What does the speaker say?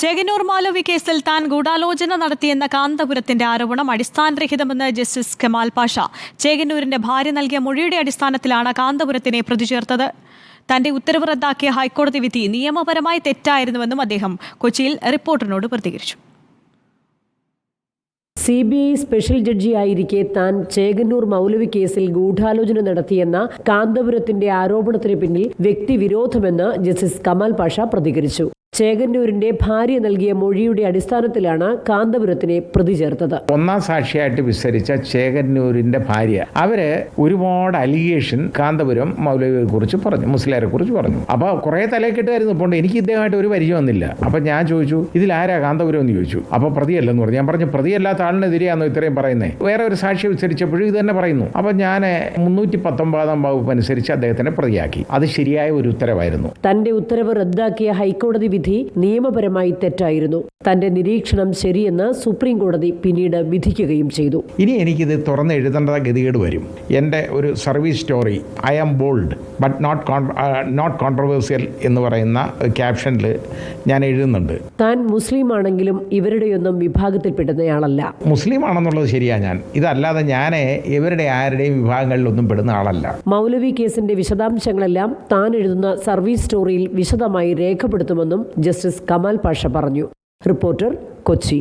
ചേകന്നൂർ മൗലവി കേസിൽ താൻ ഗൂഢാലോചന നടത്തിയെന്ന കാന്തപുരത്തിന്റെ ആരോപണം അടിസ്ഥാനരഹിതമെന്ന് ജസ്റ്റിസ് കമാൽ പാഷ. ചേകന്നൂരിന്റെ ഭാര്യ നൽകിയ മൊഴിയുടെ അടിസ്ഥാനത്തിലാണ് കാന്തപുരത്തിനെ പ്രതി ചേർത്തത്. തന്റെ ഉത്തരവ് റദ്ദാക്കിയ ഹൈക്കോടതി വിധി നിയമപരമായി തെറ്റായിരുന്നുവെന്നും അദ്ദേഹം കൊച്ചിയിൽ റിപ്പോർട്ടറിനോട് പ്രതികരിച്ചു. CBI സ്പെഷ്യൽ ജഡ്ജിയായിരിക്കെ താൻ ചേകന്നൂർ മൗലവി കേസിൽ ഗൂഢാലോചന നടത്തിയെന്ന കാന്തപുരത്തിന്റെ ആരോപണത്തിന് പിന്നിൽ വ്യക്തിവിരോധമെന്ന് ജസ്റ്റിസ് കമാൽ പാഷ പ്രതികരിച്ചു. ചേകന്നൂരിന്റെ ഭാര്യ നൽകിയ മൊഴിയുടെ അടിസ്ഥാനത്തിലാണ് കാന്തപുരത്തിനെ പ്രതി ചേർത്തത്. ഒന്നാം സാക്ഷിയായിട്ട് വിസ്തരിച്ച ചേകന്നൂരിന്റെ ഭാര്യ അവര് ഒരുപാട് അലിഗേഷൻ കാന്തപുരം മൗലവിയെ കുറിച്ച് പറഞ്ഞു, മുസ്ലിയാരെ കുറിച്ച് പറഞ്ഞു. അപ്പൊ കുറെ തലക്കെട്ടായിരുന്നു. ഇപ്പോൾ എനിക്ക് ഇദ്ദേഹമായിട്ട് ഒരു പരിചയം വന്നില്ല. അപ്പൊ ഞാൻ ചോദിച്ചു, ഇതിലാരാ കാന്തപുരം എന്ന് ചോദിച്ചു. അപ്പൊ പ്രതിയല്ലെന്ന് പറഞ്ഞു. ഞാൻ പറഞ്ഞു, പ്രതിയല്ലാത്ത ആളിനെതിരെയാണോ ഇത്രയും പറയുന്നത്? വേറെ ഒരു സാക്ഷി വിസ്തരിച്ചപ്പോഴും ഇത് തന്നെ പറയുന്നു. അപ്പൊ ഞാൻ 319 വകുപ്പ് അനുസരിച്ച് അദ്ദേഹത്തിനെ പ്രതിയാക്കി. അത് ശരിയായ ഒരു ഉത്തരവായിരുന്നു. തന്റെ ഉത്തരവ് റദ്ദാക്കിയ ഹൈക്കോടതി വിധി നിയമപരമായി തെറ്റായിരുന്നു. തന്റെ നിരീക്ഷണം ശരിയെന്ന് സുപ്രീം കോടതി പിന്നീട് വിധിക്കുകയും ചെയ്തു. ഇനി എനിക്കിത് തുറന്ന് എഴുതേണ്ട ഗതികേട് വരും. എൻ്റെ ഒരു service story I am bold but not controversial എന്ന് പറയുന്ന ക്യാപ്ഷനിൽ ഞാൻ എഴുതുന്നുണ്ട്. താൻ മുസ്ലിം ആണെങ്കിലും ഇവരുടെയൊന്നും വിഭാഗത്തിൽപ്പെടുന്നയാളല്ല. മുസ്ലിം ആണെന്നുള്ളത് ശരിയാ. ഞാൻ ഇതല്ലാതെ ഞാൻ ഇവരുടെ ആരുടെയും വിഭാഗങ്ങളിലൊന്നും പെടുന്ന ആളല്ല. മൗലവി കേസിന്റെ വിശദാംശങ്ങളെല്ലാം താൻ എഴുതുന്ന സർവീസ് സ്റ്റോറിയിൽ വിശദമായി രേഖപ്പെടുത്തുമെന്നും ജസ്റ്റിസ് കമാൽ പാഷ പറഞ്ഞു. റിപ്പോർട്ടർ, കൊച്ചി.